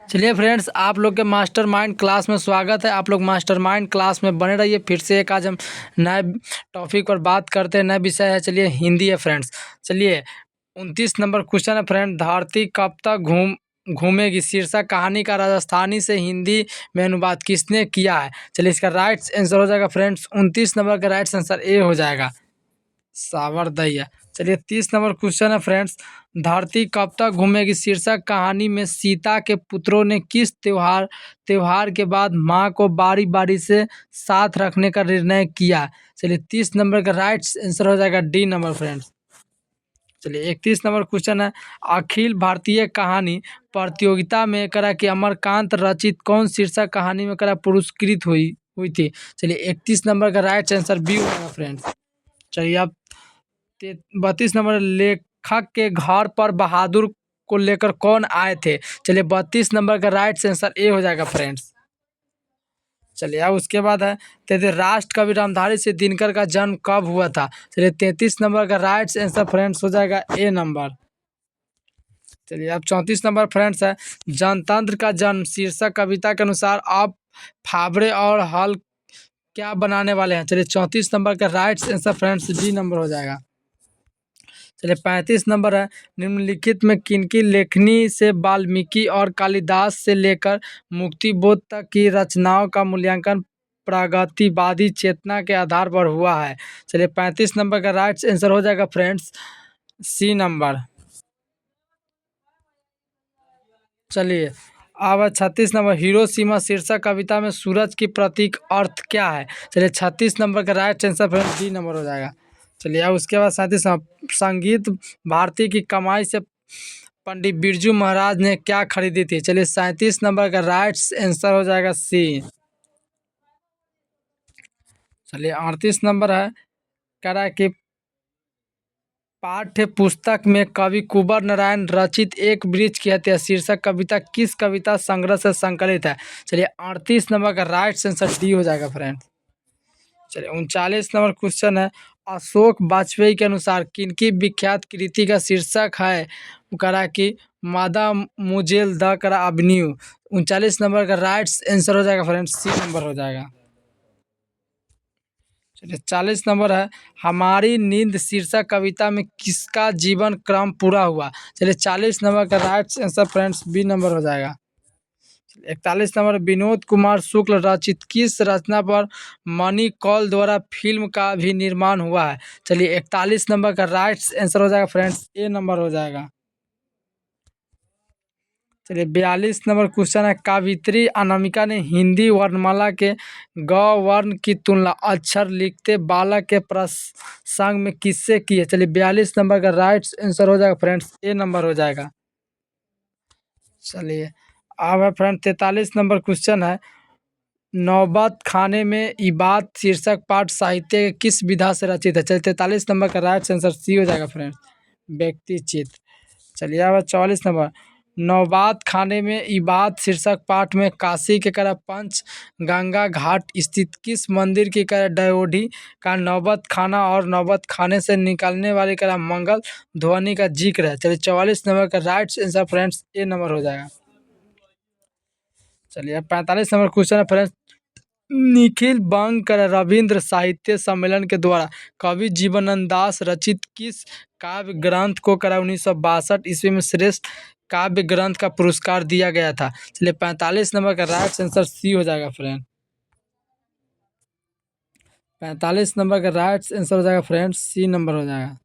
चलिए फ्रेंड्स, आप लोग के मास्टरमाइंड क्लास में स्वागत है। आप लोग मास्टरमाइंड क्लास में बने रहिए। फिर से एक आज हम नए टॉपिक पर बात करते हैं। नया विषय है, चलिए हिंदी है फ्रेंड्स। चलिए 29 नंबर क्वेश्चन है फ्रेंड, धरती कब तक घूमेगी शीर्षक कहानी का राजस्थानी से हिंदी में अनुवाद किसने किया है। चलिए इसका राइट आंसर हो जाएगा फ्रेंड्स 29 नंबर का राइट आंसर ए हो जाएगा, सावरदैया। चलिए 30 नंबर क्वेश्चन है फ्रेंड्स, धरती कब तक घूमेगी शीर्षक कहानी में सीता के पुत्रों ने किस त्योहार के बाद माँ को बारी बारी से साथ रखने का निर्णय किया। चलिए 30 नंबर का राइट आंसर हो जाएगा डी नंबर फ्रेंड्स। चलिए 31 नंबर क्वेश्चन है, अखिल भारतीय कहानी प्रतियोगिता में करा कि अमरकांत रचित कौन शीर्षक कहानी में करा पुरस्कृत हुई हुई थी। चलिए 31 नंबर का राइट आंसर बी हो जाएगा फ्रेंड्स। चलिए आप 32 नंबर, लेखक के घर पर बहादुर को लेकर कौन आए थे। चलिए 32 नंबर का राइट आंसर ए हो जाएगा फ्रेंड्स। चलिए अब उसके बाद है 33, राष्ट्र कवि रामधारी सिंह दिनकर का जन्म कब हुआ था। चलिए 33 नंबर का राइट आंसर फ्रेंड्स हो जाएगा ए नंबर। चलिए अब 34 नंबर फ्रेंड्स है, जनतंत्र का जन्म शीर्षक कविता के अनुसार आप फावड़े और हल क्या बनाने वाले हैं। चलिए 34 नंबर का right answer friends D number हो जाएगा। चलिए 35 नंबर है, निम्नलिखित में किनकी लेखनी से वाल्मीकि और कालिदास से लेकर मुक्तिबोध तक की रचनाओं का मूल्यांकन प्रगतिवादी चेतना के आधार पर हुआ है। चलिए 35 नंबर का राइट आंसर हो जाएगा फ्रेंड्स सी नंबर। चलिए अब 36 नंबर, हिरोशिमा शीर्षक कविता में सूरज की प्रतीक अर्थ क्या है। चलिए 36 नंबर का right answer friends D number हो जाएगा। चलिए अब उसके बाद 37 संगीत भारती की कमाई से पंडित बिरजू महाराज ने क्या खरीदी थी। चलिए 37 नंबर का राइट आंसर हो जाएगा सी। चलिए 38 नंबर है, कह रहा है कि पाठ्य पुस्तक में कवि कुंवर नारायण रचित एक वृक्ष की हत्या शीर्षक कविता किस कविता संग्रह से संकलित है। चलिए 38 नंबर का राइट आंसर डी हो जाएगा फ्रेंड। चलिए 39 नंबर क्वेश्चन है, अशोक वाजपेयी के अनुसार किनकी विख्यात कृति का शीर्षक है। वो कह रहा है कि मादा मुजेल द करा अबन्यू। 39 नंबर का राइट आंसर हो जाएगा फ्रेंड्स सी नंबर हो जाएगा। चलिए 40 नंबर है, हमारी नींद शीर्षक कविता में किसका जीवन क्रम पूरा हुआ। चलिए 40 नंबर का right answer friends B number हो जाएगा। 41 नंबर, विनोद कुमार शुक्ल रचित किस रचना पर मनी कौल द्वारा फिल्म का भी निर्माण हुआ है। चलिए 41 नंबर का राइट आंसर हो जाएगा फ्रेंड्स ए नंबर हो जाएगा। चलिए 42 नंबर क्वेश्चन है, कावित्री अनामिका ने हिंदी वर्णमाला के ग वर्ण की तुलना अक्षर लिखते बालक के प्रसंग में किससे की है। चलिए 42 नंबर का राइट आंसर हो जाएगा फ्रेंड्स ए नंबर हो जाएगा। चलिए अब है फ्रेंड 43 नंबर क्वेश्चन है, नौबत खाने में इबात शीर्षक पाठ साहित्य के किस विधा से रचित है। चलिए 43 नंबर का राइट आंसर सी हो जाएगा फ्रेंड्स, व्यक्ति चित्र। चलिए अब 44 नंबर, नौबात खाने में इबात शीर्षक पाठ में काशी के करा पंच गंगा घाट स्थित किस मंदिर की करा डयोढ़ी का नौबत खाना और नौबत खाने से निकलने वाली करा मंगल ध्वनि का जिक्र है। चलिए 44 नंबर का राइट आंसर फ्रेंड्स ए नंबर हो जाएगा। चलिए अब 45 नंबर क्वेश्चन है फ्रेंड्स, निखिल बंग रविंद्र साहित्य सम्मेलन के द्वारा कवि जीवनानंद दास रचित किस काव्य ग्रंथ को करा 1962 ईस्वी में श्रेष्ठ काव्य ग्रंथ का पुरस्कार दिया गया था। चलिए 45 नंबर का राइट आंसर सी हो जाएगा फ्रेंड। 45 नंबर का राइट आंसर हो जाएगा फ्रेंड्स सी नंबर हो जाएगा।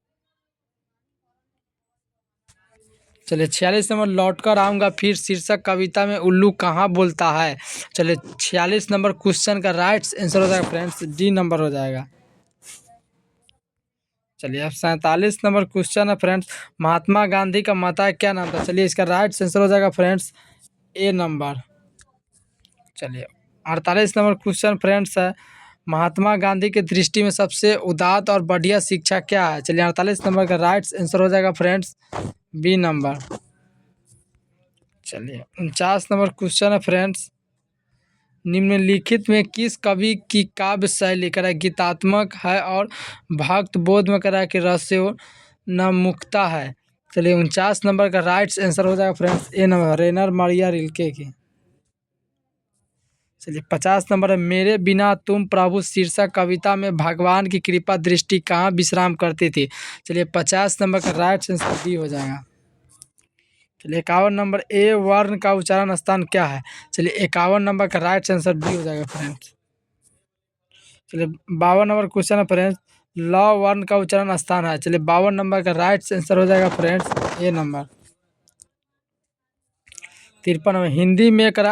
चलिए 46 नंबर, लौटकर आऊँगा फिर शीर्षक कविता में उल्लू कहाँ बोलता है। चलिए 46 नंबर क्वेश्चन का राइट आंसर हो जाएगा फ्रेंड्स डी नंबर हो जाएगा। चलिए अब 47 नंबर क्वेश्चन है फ्रेंड्स, महात्मा गांधी का माता क्या नाम था। चलिए इसका राइट आंसर हो जाएगा फ्रेंड्स ए नंबर। चलिए 48 नंबर क्वेश्चन फ्रेंड्स है, महात्मा गांधी की दृष्टि में सबसे उदात्त और बढ़िया शिक्षा क्या है। चलिए 48 नंबर का राइट आंसर हो जाएगा फ्रेंड्स बी नंबर। चलिए 49 नंबर क्वेश्चन है फ्रेंड्स, निम्नलिखित में किस कवि की काव्य शैली करा गीतात्मक है और भक्त बोध में करा कि रसो न मुक्ता है। चलिए 49 नंबर का राइट आंसर हो जाएगा फ्रेंड्स ए नंबर, रेनर मारिया रिल्के की। चलिए 50 नंबर है, मेरे बिना तुम प्रभु शीर्षक कविता में भगवान की कृपा दृष्टि कहाँ विश्राम करती थी। चलिए 50 नंबर का राइट आंसर डी हो जाएगा। चलिए 51 नंबर, ए वर्ण का उच्चारण स्थान क्या है। चलिए 51 नंबर का राइट आंसर डी हो जाएगा फ्रेंड्स। चलिए 52 नंबर क्वेश्चन है फ्रेंड्स, ल वर्ण का उच्चारण स्थान है। चलिए 52 नंबर का राइट आंसर हो जाएगा फ्रेंड्स ए नंबर। 53 नंबर, हिंदी में करा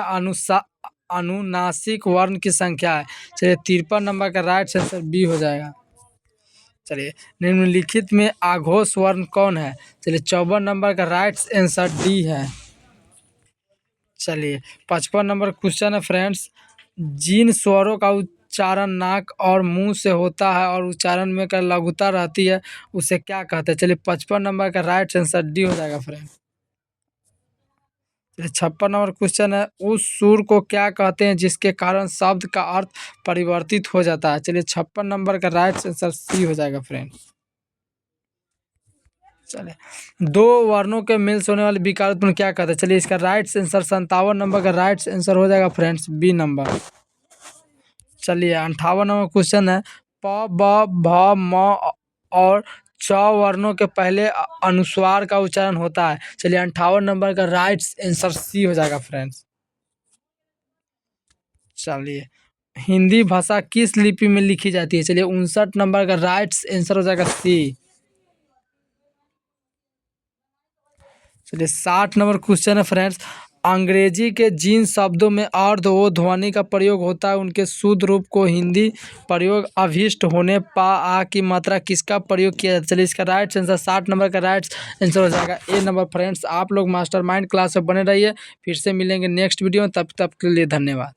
अनुनासिक वर्ण की संख्या है। चलिए 53 नंबर का राइट आंसर बी हो जाएगा। चलिए निम्नलिखित में आघोष वर्ण कौन है। चलिए 54 नंबर का राइट आंसर डी है। चलिए 55 नंबर क्वेश्चन है फ्रेंड्स, जिन स्वरों का उच्चारण नाक और मुंह से होता है और उच्चारण में का लघुता रहती है उसे क्या कहते हैं। चलिए 55 नंबर का राइट आंसर डी हो जाएगा फ्रेंड्स। चलिए 56 नंबर क्वेश्चन है, उस सुर को क्या कहते हैं जिसके कारण शब्द का अर्थ परिवर्तित हो जाता है। चलिए 56 नंबर का राइट आंसर सी हो जाएगा फ्रेंड्स। चलिए दो वर्णों के मिल से होने वाले विकार उत्पन्न क्या कहते हैं। चलिए इसका राइट आंसर 57 नंबर का राइट आंसर हो जाएगा फ्रेंड्स बी नंबर। चलिए 58 नंबर क्वेश्चन है, प ब भ म और च वर्णों के पहले अनुस्वार का उच्चारण होता है। चलिए 58 नंबर का राइट आंसर सी हो जाएगा फ्रेंड्स। चलिए हिंदी भाषा किस लिपि में लिखी जाती है। चलिए 59 नंबर का राइट आंसर हो जाएगा सी। चलिए 60 नंबर क्वेश्चन है फ्रेंड्स, अंग्रेजी के जिन शब्दों में अर्ध ओ ध्वनि का प्रयोग होता है उनके शुद्ध रूप को हिंदी प्रयोग अभिष्ट होने पा आ की मात्रा किसका प्रयोग किया जाता है। चलिए इसका राइट आंसर 60 नंबर का राइट आंसर हो जाएगा ए नंबर। फ्रेंड्स आप लोग मास्टरमाइंड क्लास में बने रहिए, फिर से मिलेंगे नेक्स्ट वीडियो में, तब तक के लिए धन्यवाद।